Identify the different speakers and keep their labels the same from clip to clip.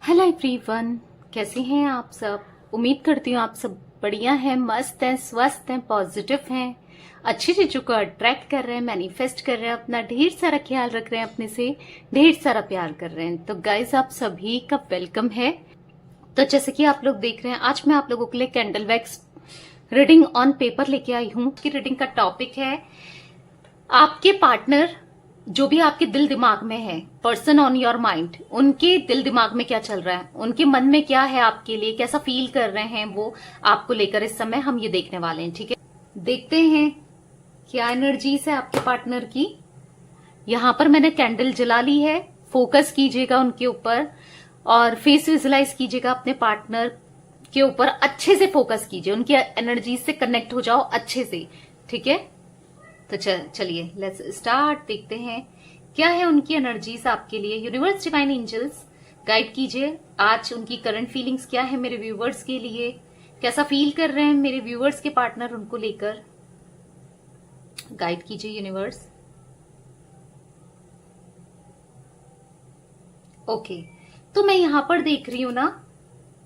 Speaker 1: Hello everyone, कैसे हैं आप सब। उम्मीद करती हूँ आप सब बढ़िया हैं, मस्त हैं, स्वस्थ हैं, पॉजिटिव हैं, अच्छी चीजों को अट्रैक्ट कर रहे हैं, मैनिफेस्ट कर रहे हैं, अपना ढेर सारा ख्याल रख रहे हैं, अपने से ढेर सारा प्यार कर रहे हैं। तो गाइस, आप सभी का वेलकम है। तो जैसे कि आप लोग देख रहे हैं, आज मैं आप लोगों के लिए candle wax reading on paper लेके आई हूँ। की रीडिंग का टॉपिक है आपके पार्टनर जो भी आपके दिल दिमाग में है, पर्सन ऑन योर माइंड, उनके दिल दिमाग में क्या चल रहा है, उनके मन में क्या है आपके लिए, कैसा फील कर रहे हैं वो आपको लेकर। इस समय हम ये देखने वाले हैं, ठीक है। देखते हैं क्या एनर्जीज है आपके पार्टनर की। यहां पर मैंने कैंडल जला ली है। फोकस कीजिएगा उनके ऊपर और फेस विजुलाइज कीजिएगा अपने पार्टनर के ऊपर। अच्छे से फोकस कीजिए, उनकी एनर्जीज से कनेक्ट हो जाओ अच्छे से, ठीक है। तो चलिए लेट्स स्टार्ट। देखते हैं क्या है उनकी एनर्जीज आपके लिए। यूनिवर्स, डिवाइन एंजल्स, गाइड कीजिए आज उनकी करंट फीलिंग्स क्या है मेरे व्यूवर्स के लिए। कैसा फील कर रहे हैं मेरे व्यूवर्स के पार्टनर उनको लेकर। गाइड कीजिए यूनिवर्स। ओके, तो मैं यहां पर देख रही हूं ना,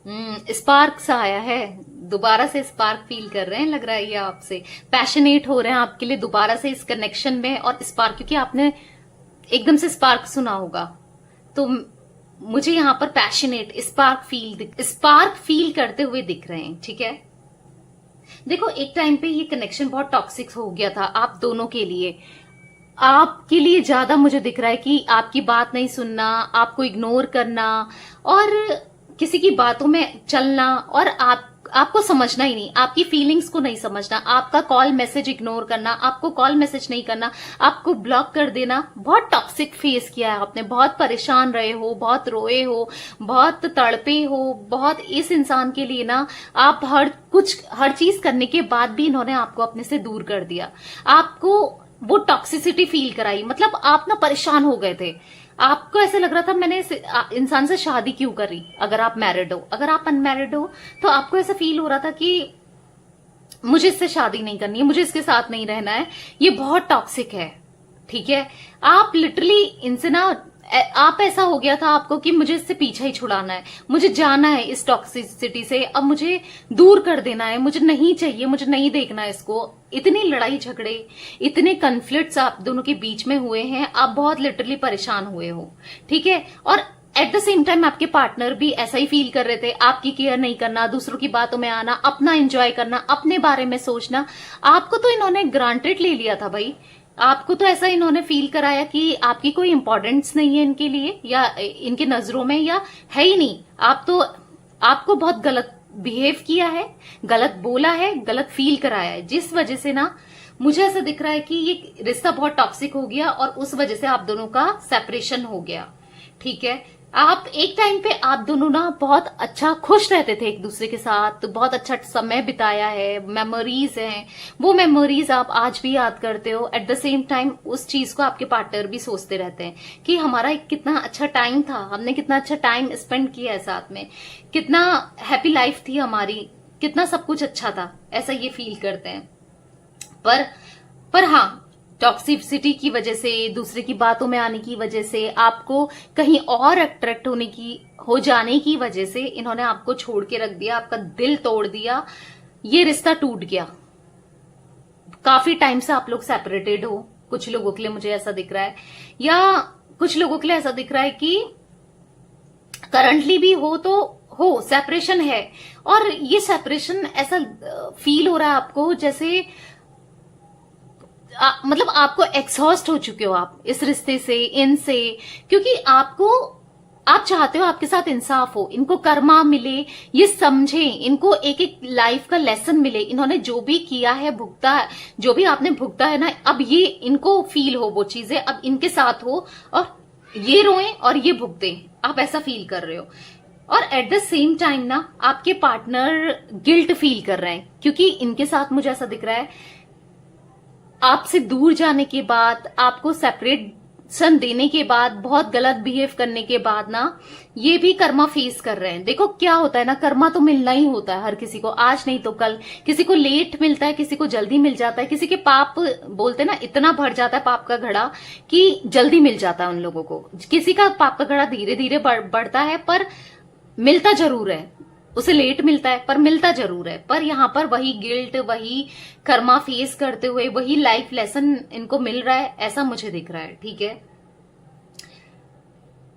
Speaker 1: स्पार्क सा आया है। दोबारा से स्पार्क फील कर रहे हैं, लग रहा है ये आपसे पैशनेट हो रहे हैं आपके लिए दोबारा से इस कनेक्शन में। और स्पार्क, क्योंकि आपने एकदम से स्पार्क सुना होगा, तो मुझे यहां पर पैशनेट स्पार्क फील करते हुए दिख रहे हैं, ठीक है। देखो, एक टाइम पे ये कनेक्शन बहुत टॉक्सिक हो गया था आप दोनों के लिए। आपके लिए ज्यादा मुझे दिख रहा है कि आपकी बात नहीं सुनना, आपको इग्नोर करना और किसी की बातों में चलना, और आपको समझना ही नहीं, आपकी फीलिंग्स को नहीं समझना, आपका कॉल मैसेज इग्नोर करना, आपको कॉल मैसेज नहीं करना, आपको ब्लॉक कर देना। बहुत टॉक्सिक फेस किया है आपने, बहुत परेशान रहे हो, बहुत रोए हो, बहुत तड़पे हो, बहुत। इस इंसान के लिए ना आप हर चीज करने के बाद भी इन्होंने आपको अपने से दूर कर दिया, आपको वो टॉक्सिसिटी फील कराई। मतलब आप ना परेशान हो गए थे, आपको ऐसे लग रहा था मैंने इस इंसान से शादी क्यों करी। अगर आप मैरिड हो, अगर आप अनमैरिड हो, तो आपको ऐसा फील हो रहा था कि मुझे इससे शादी नहीं करनी है, मुझे इसके साथ नहीं रहना है, ये बहुत टॉक्सिक है, ठीक है। आप लिटरली इनसे ना, आप ऐसा हो गया था आपको कि मुझे इससे पीछा ही छुड़ाना है, मुझे जाना है इस टॉक्सिसिटी से, अब मुझे दूर कर देना है, मुझे नहीं चाहिए, मुझे नहीं देखना है इसको। इतनी लड़ाई झगड़े, इतने कन्फ्लिक्ट्स आप दोनों के बीच में हुए हैं, आप बहुत लिटरली परेशान हुए हो, ठीक है। और एट द सेम टाइम आपके पार्टनर भी ऐसा ही फील कर रहे थे, आपकी केयर नहीं करना, दूसरों की बातों में आना, अपना एंजॉय करना, अपने बारे में सोचना। आपको तो इन्होंने ग्रांटेड ले लिया था भाई, आपको तो ऐसा इन्होंने फील कराया कि आपकी कोई इंपॉर्टेंस नहीं है इनके लिए, या इनके नजरों में, या है ही नहीं। आपको बहुत गलत बिहेव किया है, गलत बोला है, गलत फील कराया है, जिस वजह से ना मुझे ऐसा दिख रहा है कि ये रिश्ता बहुत टॉक्सिक हो गया और उस वजह से आप दोनों का सेपरेशन हो गया, ठीक है। आप एक टाइम पे आप दोनों ना बहुत अच्छा खुश रहते थे एक दूसरे के साथ, तो बहुत अच्छा समय बिताया है, मेमोरीज हैं, वो मेमोरीज आप आज भी याद करते हो। एट द सेम टाइम उस चीज को आपके पार्टनर भी सोचते रहते हैं कि हमारा एक कितना अच्छा टाइम था, हमने कितना अच्छा टाइम स्पेंड किया है साथ में, कितना हैप्पी लाइफ थी हमारी, कितना सब कुछ अच्छा था, ऐसा ये फील करते हैं। पर हाँ, टॉक्सिसिटी की वजह से, दूसरे की बातों में आने की वजह से, आपको कहीं और अट्रैक्ट हो जाने की वजह से इन्होंने आपको छोड़ के रख दिया, आपका दिल तोड़ दिया, ये रिश्ता टूट गया। काफी टाइम से आप लोग सेपरेटेड हो, कुछ लोगों के लिए मुझे ऐसा दिख रहा है, या कुछ लोगों के लिए ऐसा दिख रहा है कि करंटली भी हो सेपरेशन है। और ये सेपरेशन ऐसा फील हो रहा है आपको जैसे मतलब आपको एक्सहॉस्ट हो चुके हो आप इस रिश्ते से, इनसे, क्योंकि आप चाहते हो आपके साथ इंसाफ हो, इनको कर्मा मिले, ये समझे, इनको एक एक लाइफ का लेसन मिले। इन्होंने जो भी किया है, जो भी आपने भुगता है ना, अब ये इनको फील हो वो चीजें, अब इनके साथ हो और ये रोएं और ये भुगते, आप ऐसा फील कर रहे हो। और एट द सेम टाइम ना आपके पार्टनर गिल्ट फील कर रहे हैं, क्योंकि इनके साथ मुझे ऐसा दिख रहा है आपसे दूर जाने के बाद, आपको सेपरेशन देने के बाद, बहुत गलत बिहेव करने के बाद ना ये भी कर्मा फेस कर रहे हैं। देखो क्या होता है ना, कर्मा तो मिलना ही होता है हर किसी को, आज नहीं तो कल। किसी को लेट मिलता है, किसी को जल्दी मिल जाता है, किसी के पाप बोलते हैं ना, इतना भर जाता है पाप का घड़ा कि जल्दी मिल जाता है उन लोगों को। किसी का पाप का घड़ा धीरे धीरे बढ़ता है, पर मिलता जरूर है, उसे लेट मिलता है पर मिलता जरूर है। पर यहाँ पर वही गिल्ट, वही कर्मा फेस करते हुए वही लाइफ लेसन इनको मिल रहा है, ऐसा मुझे दिख रहा है। ठीक है,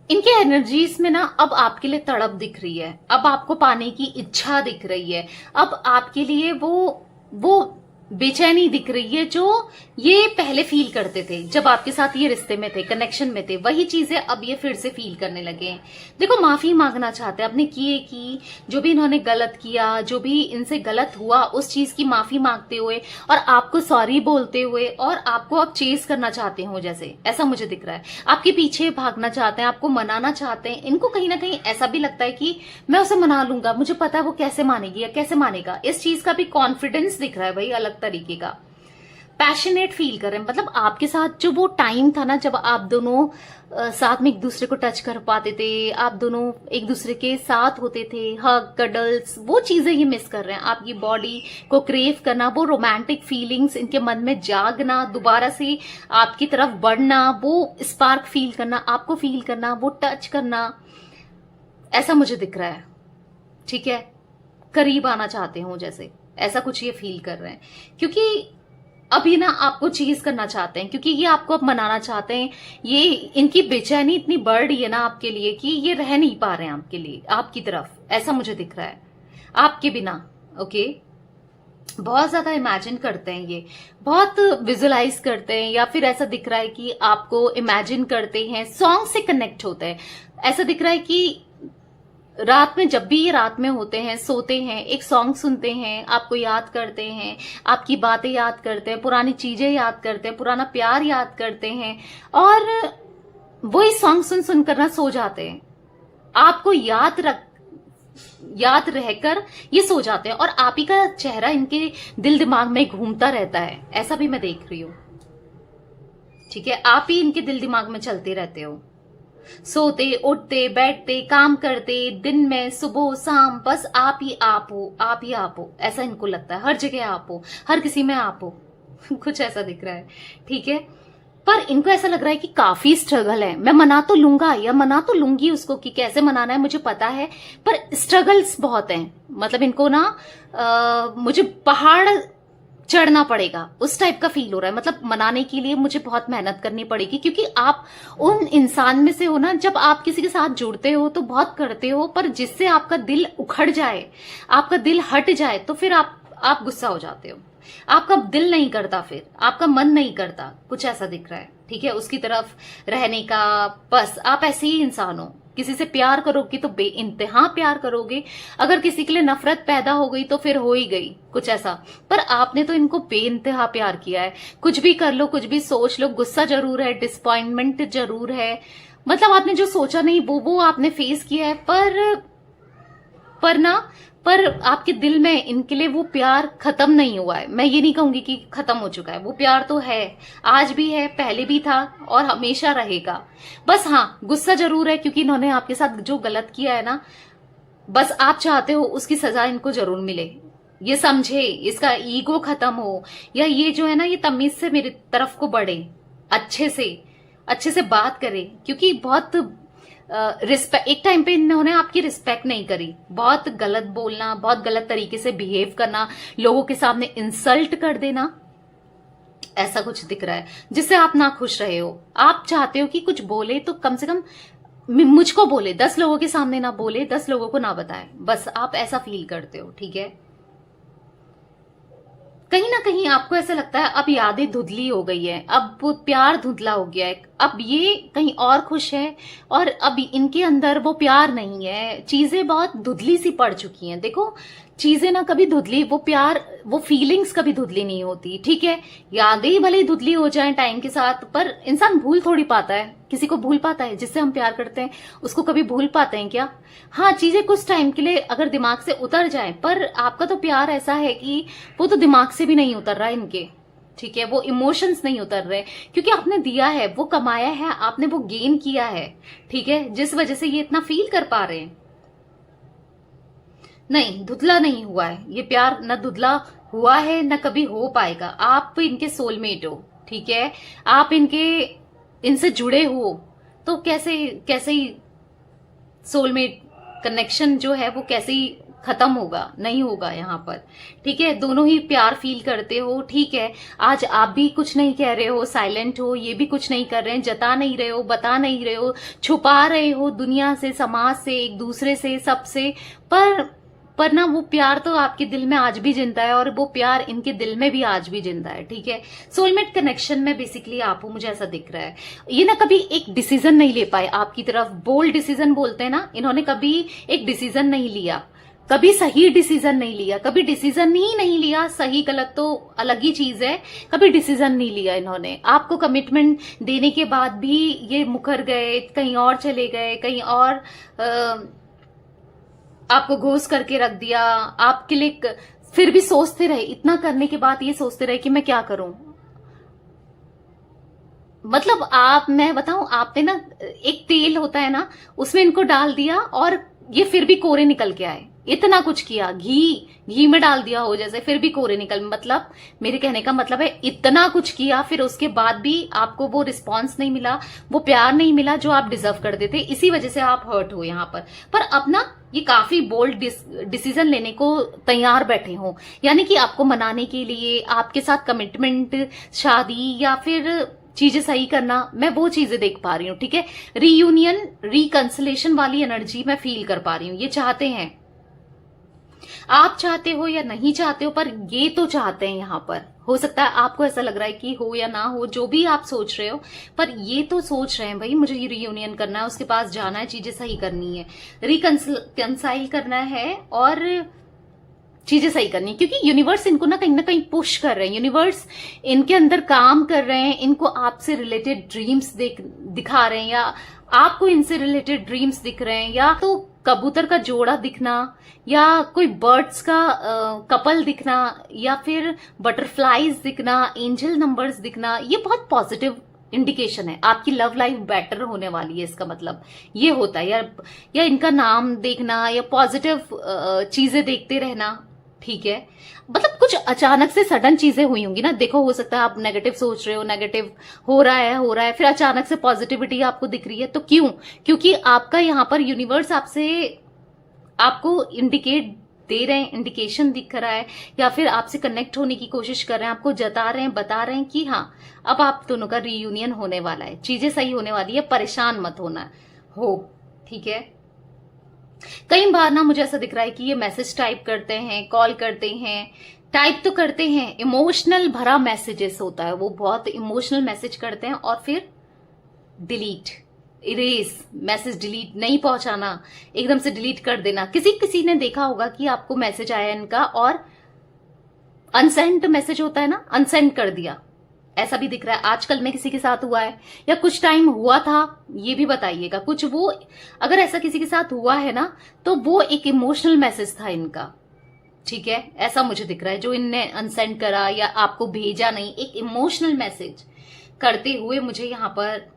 Speaker 1: इनके एनर्जीज में ना अब आपके लिए तड़प दिख रही है, अब आपको पाने की इच्छा दिख रही है, अब आपके लिए वो बेचैनी दिख रही है जो ये पहले फील करते थे जब आपके साथ ये रिश्ते में थे, कनेक्शन में थे। वही चीजें अब ये फिर से फील करने लगे हैं। देखो, माफी मांगना चाहते हैं अपने किए की, जो भी इन्होंने गलत किया, जो भी इनसे गलत हुआ, उस चीज की माफी मांगते हुए और आपको सॉरी बोलते हुए और आपको अब चेस करना चाहते हो, जैसे ऐसा मुझे दिख रहा है। आपके पीछे भागना चाहते हैं, आपको मनाना चाहते हैं। इनको कहीं ना कहीं ऐसा भी लगता है कि मैं उसे मना लूंगा, मुझे पता है वो कैसे मानेगी या कैसे मानेगा। इस चीज का भी कॉन्फिडेंस दिख रहा है भाई, अलग तरीके का। पैशनेट फील कर रहे हैं, मतलब आपके साथ जो वो टाइम था ना जब आप दोनों साथ में एक दूसरे को टच कर पाते थे, आप दोनों एक दूसरे के साथ होते थे, हग, कडल्स, वो चीजें ये मिस कर रहे हैं। आपकी बॉडी को क्रेव करना, वो रोमांटिक फीलिंग्स इनके मन में जागना, दोबारा से आपकी तरफ बढ़ना, वो स्पार्क फील करना, आपको फील करना, वो टच करना, ऐसा मुझे दिख रहा है। ठीक है, करीब आना चाहते हो जैसे, ऐसा कुछ ये फील कर रहे हैं। क्योंकि अब ये ना आपको चीज करना चाहते हैं, क्योंकि ये आपको अब मनाना चाहते हैं। ये इनकी बेचैनी इतनी बढ़ रही है ना आपके लिए कि ये रह नहीं पा रहे हैं आपके लिए, आपकी तरफ, ऐसा मुझे दिख रहा है। आपके बिना, ओके, बहुत ज्यादा इमेजिन करते हैं ये, बहुत विजुलाइज करते हैं, या फिर ऐसा दिख रहा है कि आपको इमेजिन करते हैं, सॉन्ग से कनेक्ट होते हैं। ऐसा दिख रहा है कि रात में, जब भी ये रात में होते हैं, सोते हैं, एक सॉन्ग सुनते हैं, आपको याद करते हैं, आपकी बातें याद करते हैं, पुरानी चीजें याद करते हैं, पुराना प्यार याद करते हैं, और वही सॉन्ग सुन सुनकर ना सो जाते हैं। आपको याद रहकर ये सो जाते हैं, और आप ही का चेहरा इनके दिल दिमाग में घूमता रहता है, ऐसा भी मैं देख रही हूं। ठीक है, आप ही इनके दिल दिमाग में चलते रहते हो, सोते, उठते, बैठते, काम करते, दिन में, सुबह, शाम, बस आप ही आप हो, आप ही आप हो, ऐसा इनको लगता है। हर जगह आप हो, हर किसी में आप हो कुछ ऐसा दिख रहा है। ठीक है, पर इनको ऐसा लग रहा है कि काफी स्ट्रगल है। मैं मना तो लूंगा या मना तो लूंगी उसको, कि कैसे मनाना है मुझे पता है, पर स्ट्रगल्स बहुत हैं। मतलब इनको ना मुझे पहाड़ चढ़ना पड़ेगा, उस टाइप का फील हो रहा है। मतलब मनाने के लिए मुझे बहुत मेहनत करनी पड़ेगी, क्योंकि आप उन इंसान में से हो ना, जब आप किसी के साथ जुड़ते हो तो बहुत करते हो, पर जिससे आपका दिल उखड़ जाए, आपका दिल हट जाए, तो फिर आप गुस्सा हो जाते हो, आपका दिल नहीं करता, फिर आपका मन नहीं करता, कुछ ऐसा दिख रहा है। ठीक है, उसकी तरफ रहने का। बस आप ऐसे ही इंसान हो। किसी से प्यार करोगे तो बेइंतहा प्यार करोगे, अगर किसी के लिए नफरत पैदा हो गई तो फिर हो ही गई, कुछ ऐसा। पर आपने तो इनको बेइंतहा प्यार किया है। कुछ भी कर लो, कुछ भी सोच लो, गुस्सा जरूर है, डिसअपॉइंटमेंट जरूर है, मतलब आपने जो सोचा नहीं वो आपने फेस किया है। पर आपके दिल में इनके लिए वो प्यार खत्म नहीं हुआ है। मैं ये नहीं कहूंगी कि खत्म हो चुका है, वो प्यार तो है, आज भी है, पहले भी था और हमेशा रहेगा। बस हाँ, गुस्सा जरूर है, क्योंकि इन्होंने आपके साथ जो गलत किया है ना, बस आप चाहते हो उसकी सजा इनको जरूर मिले, ये समझे, इसका ईगो खत्म हो, या ये जो है ना, ये तमीज से मेरी तरफ को बढ़े, अच्छे से बात करे। क्योंकि बहुत रिस्पेक्ट, एक टाइम पे इन्होंने आपकी रिस्पेक्ट नहीं करी, बहुत गलत बोलना, बहुत गलत तरीके से बिहेव करना, लोगों के सामने इंसल्ट कर देना, ऐसा कुछ दिख रहा है, जिससे आप ना खुश रहे हो। आप चाहते हो कि कुछ बोले तो कम से कम मुझको बोले, 10 लोगों के सामने ना बोले, 10 लोगों को ना बताए, बस आप ऐसा फील करते हो। ठीक है, कहीं ना कहीं आपको ऐसा लगता है अब यादें धुंधली हो गई है, अब वो प्यार धुंधला हो गया है, अब ये कहीं और खुश है, और अब इनके अंदर वो प्यार नहीं है, चीजें बहुत धुंधली सी पड़ चुकी हैं। देखो, चीजें ना कभी धुंधली, वो प्यार, वो फीलिंग्स कभी धुंधली नहीं होती। ठीक है, यादें ही भले धुंधली हो जाएं टाइम के साथ, पर इंसान भूल थोड़ी पाता है, किसी को भूल पाता है जिससे हम प्यार करते हैं, उसको कभी भूल पाते हैं क्या? हाँ, चीजें कुछ टाइम के लिए अगर दिमाग से उतर जाए, पर आपका तो प्यार ऐसा है कि वो तो दिमाग से भी नहीं उतर रहा है इनके। ठीक है, वो इमोशंस नहीं उतर रहे, क्योंकि आपने दिया है, वो कमाया है, आपने वो गेन किया है। ठीक है, जिस वजह से ये इतना फील कर पा रहे हैं। नहीं, धुंधला नहीं हुआ है ये प्यार, न धुंधला हुआ है, न कभी हो पाएगा। आप इनके सोलमेट हो। ठीक है, आप इनसे जुड़े हो, तो कैसे सोलमेट कनेक्शन जो है वो कैसे ही खत्म होगा, नहीं होगा यहाँ पर, ठीक है। दोनों ही प्यार फील करते हो, ठीक है। आज आप भी कुछ नहीं कह रहे हो, साइलेंट हो, ये भी कुछ नहीं कर रहे हैं, जता नहीं रहे हो, बता नहीं रहे हो, छुपा रहे हो दुनिया से, समाज से, एक दूसरे से, सबसे, पर ना वो प्यार तो आपके दिल में आज भी जिंदा है, और वो प्यार इनके दिल में भी आज भी जिंदा है, ठीक है। सोलमेट कनेक्शन में बेसिकली आप हो, मुझे ऐसा दिख रहा है। ये ना कभी एक डिसीजन नहीं ले पाए आपकी तरफ, बोल्ड डिसीजन बोलते हैं ना, इन्होंने कभी एक डिसीजन नहीं लिया, कभी सही डिसीजन नहीं लिया, कभी डिसीजन ही नहीं लिया। सही गलत तो अलग ही चीज है, कभी डिसीजन नहीं लिया इन्होंने। आपको कमिटमेंट देने के बाद भी ये मुकर गए, कहीं और चले गए, कहीं और आपको घोष करके रख दिया। आपके लिए फिर भी सोचते रहे, इतना करने के बाद ये सोचते रहे कि मैं क्या करूं। मतलब मैं बताऊं, आपने ना एक तेल होता है ना, उसमें इनको डाल दिया और ये फिर भी कोरे निकल के आए। इतना कुछ किया, घी में डाल दिया हो जैसे, फिर भी कोरे निकल, मतलब मेरे कहने का मतलब है इतना कुछ किया, फिर उसके बाद भी आपको वो रिस्पांस नहीं मिला, वो प्यार नहीं मिला जो आप डिजर्व करते थे। इसी वजह से आप हर्ट हो यहाँ पर अपना ये काफी बोल्ड डिसीजन लेने को तैयार बैठे हो, यानी कि आपको मनाने के लिए, आपके साथ कमिटमेंट, शादी या फिर चीजें सही करना, मैं वो चीजें देख पा रही हूँ, ठीक है। रीयूनियन, रिकंसिलेशन वाली एनर्जी मैं फील कर पा रही हूँ। ये चाहते हैं, आप चाहते हो या नहीं चाहते हो, पर ये तो चाहते हैं। यहाँ पर हो सकता है आपको ऐसा लग रहा है कि हो या ना हो, जो भी आप सोच रहे हो, पर ये तो सोच रहे हैं भाई मुझे ये रियूनियन करना है, उसके पास जाना है, चीजें सही करनी है, रिकंसाइल करना है और चीजें सही करनी है, क्योंकि यूनिवर्स इनको ना कहीं पुश कर रहे हैं, यूनिवर्स इनके अंदर काम कर रहे हैं, इनको आपसे रिलेटेड ड्रीम्स दिखा रहे हैं, या आपको इनसे रिलेटेड ड्रीम्स दिख रहे हैं, या तो कबूतर का जोड़ा दिखना, या कोई बर्ड्स का कपल दिखना, या फिर बटरफ्लाईज दिखना, एंजल नंबर्स दिखना। ये बहुत पॉजिटिव इंडिकेशन है, आपकी लव लाइफ बेटर होने वाली है, इसका मतलब ये होता है। या इनका नाम देखना, या पॉजिटिव चीजें देखते रहना, ठीक है। मतलब कुछ अचानक से सडन चीजें हुई होंगी ना, देखो हो सकता है आप नेगेटिव सोच रहे हो, नेगेटिव हो रहा है, फिर अचानक से पॉजिटिविटी आपको दिख रही है, तो क्यों? क्योंकि आपका यहाँ पर यूनिवर्स आपको इंडिकेट दे रहे हैं, इंडिकेशन दिख रहा है, या फिर आपसे कनेक्ट होने की कोशिश कर रहे हैं, आपको जता रहे हैं, बता रहे हैं कि हाँ अब आप दोनों का रीयूनियन होने वाला है, चीजें सही होने वाली है, परेशान मत होना हो, ठीक है। कई बार ना मुझे ऐसा दिख रहा है कि ये मैसेज टाइप करते हैं, कॉल करते हैं, टाइप तो करते हैं, इमोशनल भरा मैसेजेस होता है, वो बहुत इमोशनल मैसेज करते हैं, और फिर डिलीट, इरेज, मैसेज डिलीट, नहीं पहुंचाना, एकदम से डिलीट कर देना। किसी ने देखा होगा कि आपको मैसेज आया इनका और अनसेंड मैसेज होता है ना, अनसेंड कर दिया, ऐसा भी दिख रहा है। आजकल में किसी के साथ हुआ है या कुछ टाइम हुआ था, ये भी बताइएगा। कुछ वो अगर ऐसा किसी के साथ हुआ है ना, तो वो एक इमोशनल मैसेज था इनका, ठीक है, ऐसा मुझे दिख रहा है। जो इनने अनसेंड करा या आपको भेजा नहीं, एक इमोशनल मैसेज करते हुए मुझे यहाँ पर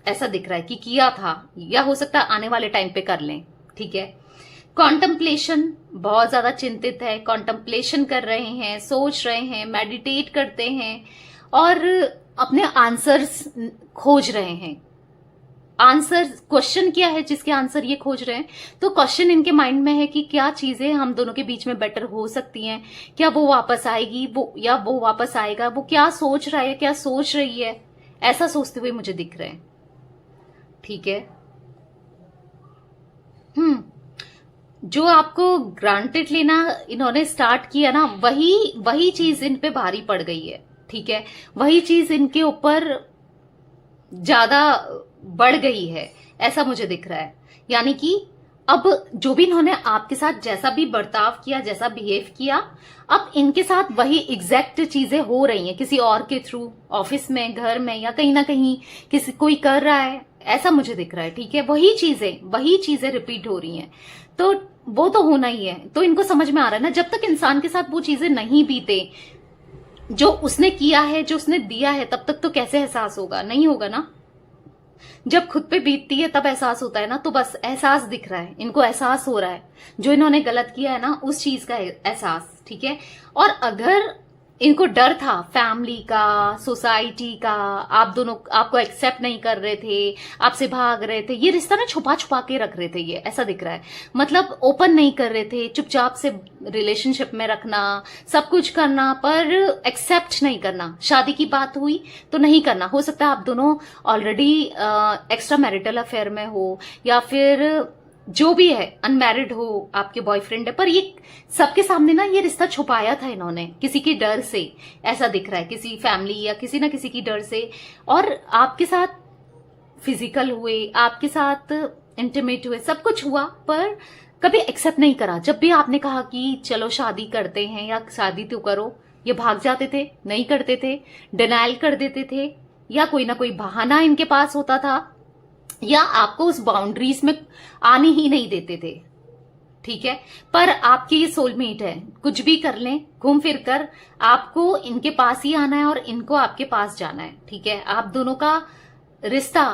Speaker 1: ऐसा दिख रहा है कि किया था, या हो सकता है आने वाले टाइम पे कर लें, ठीक है। कॉन्टम्पलेशन, बहुत ज्यादा चिंतित है, कॉन्टम्पलेशन कर रहे हैं, सोच रहे हैं, मेडिटेट करते हैं और अपने आंसर्स खोज रहे हैं। आंसर, क्वेश्चन क्या है जिसके आंसर ये खोज रहे हैं, तो क्वेश्चन इनके माइंड में है कि क्या चीजें हम दोनों के बीच में बेटर हो सकती हैं, क्या वो वापस आएगी, वो वापस आएगा, वो क्या सोच रहा है, क्या सोच रही है, ऐसा सोचते हुए मुझे दिख रहे हैं, ठीक है। जो आपको ग्रांटेड लेना इन्होंने स्टार्ट किया ना, वही चीज इन पे भारी पड़ गई है, ठीक है। वही चीज इनके ऊपर ज्यादा बढ़ गई है, ऐसा मुझे दिख रहा है। यानी कि अब जो भी इन्होंने आपके साथ जैसा भी बर्ताव किया, जैसा बिहेव किया, अब इनके साथ वही एग्जैक्ट चीजें हो रही हैं, किसी और के थ्रू, ऑफिस में, घर में, या कहीं ना कहीं कोई कर रहा है, ऐसा मुझे दिख रहा है, ठीक है। वही चीजें रिपीट हो रही हैं, तो वो तो होना ही है। तो इनको समझ में आ रहा है ना, जब तक इंसान के साथ वो चीजें नहीं बीते जो उसने किया है, जो उसने दिया है, तब तक तो कैसे एहसास होगा? नहीं होगा ना। जब खुद पे बीतती है तब एहसास होता है ना। तो बस एहसास दिख रहा है, इनको एहसास हो रहा है जो इन्होंने गलत किया है ना, उस चीज का एहसास, ठीक है। और अगर इनको डर था फैमिली का, सोसाइटी का, आप दोनों आपको एक्सेप्ट नहीं कर रहे थे, आपसे भाग रहे थे, ये रिश्ता ना छुपा छुपा के रख रहे थे, ये ऐसा दिख रहा है। मतलब ओपन नहीं कर रहे थे, चुपचाप से रिलेशनशिप में रखना, सब कुछ करना, पर एक्सेप्ट नहीं करना। शादी की बात हुई तो नहीं करना। हो सकता है आप दोनों ऑलरेडी एक्स्ट्रा मैरिटल अफेयर में हो, या फिर जो भी है अनमैरिड हो, आपके बॉयफ्रेंड है, पर ये सबके सामने ना ये रिश्ता छुपाया था इन्होंने किसी के डर से, ऐसा दिख रहा है, किसी फैमिली या किसी ना किसी की डर से। और आपके साथ फिजिकल हुए, आपके साथ इंटीमेट हुए, सब कुछ हुआ, पर कभी एक्सेप्ट नहीं करा। जब भी आपने कहा कि चलो शादी करते हैं या शादी तो करो, ये भाग जाते थे, नहीं करते थे, डिनाइल कर देते थे, या कोई ना कोई बहाना इनके पास होता था, या आपको उस बाउंड्रीज में आने ही नहीं देते थे। ठीक है, पर आपके ये सोलमेट है, कुछ भी कर लें, घूम फिर कर आपको इनके पास ही आना है और इनको आपके पास जाना है। ठीक है, आप दोनों का रिश्ता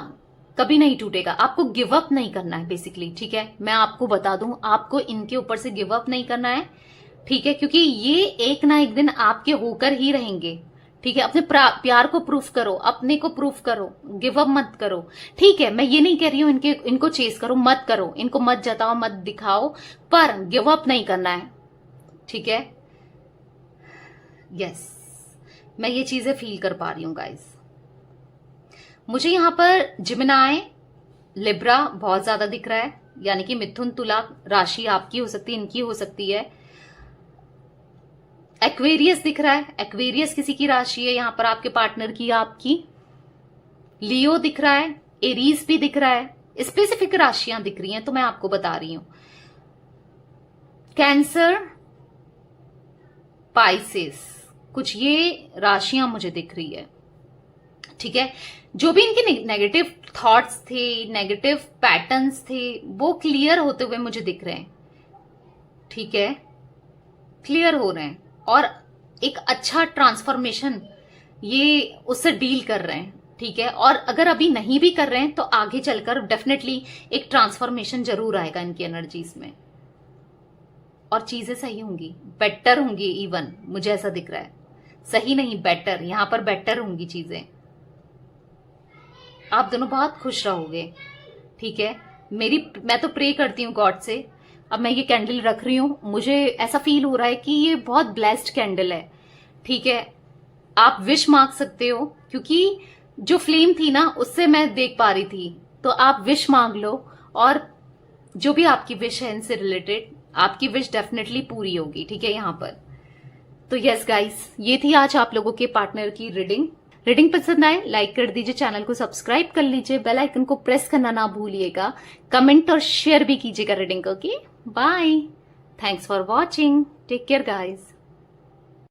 Speaker 1: कभी नहीं टूटेगा। आपको गिव अप नहीं करना है बेसिकली। ठीक है, मैं आपको बता दूं, आपको इनके ऊपर से गिव अप नहीं करना है। ठीक है, क्योंकि ये एक ना एक दिन आपके होकर ही रहेंगे। ठीक है, अपने प्यार को प्रूफ करो, अपने को प्रूफ करो, गिव अप मत करो। ठीक है, मैं ये नहीं कह रही हूं इनको चेस करो, मत करो, इनको मत जताओ, मत दिखाओ, पर गिव अप नहीं करना है। ठीक है, यस, मैं ये चीजें फील कर पा रही हूं गाइस। मुझे यहां पर जिमिनाई, लिब्रा बहुत ज्यादा दिख रहा है, यानी कि मिथुन तुला राशि आपकी हो सकती है, इनकी हो सकती है। एक्वेरियस दिख रहा है, एक्वेरियस किसी की राशि है यहां पर, आपके पार्टनर की, आपकी। लियो दिख रहा है, एरीज भी दिख रहा है। स्पेसिफिक राशियां दिख रही हैं तो मैं आपको बता रही हूं। कैंसर, पाइसेस, कुछ ये राशियां मुझे दिख रही है। ठीक है, जो भी इनके नेगेटिव थॉट्स थे, नेगेटिव पैटर्न्स थे, वो क्लियर होते हुए मुझे दिख रहे हैं। ठीक है, क्लियर हो रहे हैं और एक अच्छा ट्रांसफॉर्मेशन ये उससे डील कर रहे हैं। ठीक है, और अगर अभी नहीं भी कर रहे हैं तो आगे चलकर डेफिनेटली एक ट्रांसफॉर्मेशन जरूर आएगा इनकी एनर्जीज में, और चीजें सही होंगी, बेटर होंगी। इवन मुझे ऐसा दिख रहा है, सही नहीं बेटर, यहां पर बेटर होंगी चीजें। आप दोनों बहुत खुश रहोगे। ठीक है, मैं तो प्रे करती हूँ गॉड से। अब मैं ये कैंडल रख रही हूं, मुझे ऐसा फील हो रहा है कि ये बहुत ब्लेस्ड कैंडल है। ठीक है, आप विश मांग सकते हो, क्योंकि जो फ्लेम थी ना उससे मैं देख पा रही थी, तो आप विश मांग लो, और जो भी आपकी विश है इनसे रिलेटेड, आपकी विश डेफिनेटली पूरी होगी। ठीक है, यहां पर तो यस गाइस, ये थी आज आप लोगों के पार्टनर की रीडिंग पसंद आए लाइक कर दीजिए, चैनल को सब्सक्राइब कर लीजिए, बेल आइकन को प्रेस करना ना भूलिएगा, कमेंट और शेयर भी कीजिएगा रीडिंग को। Bye, thanks for watching, take care guys.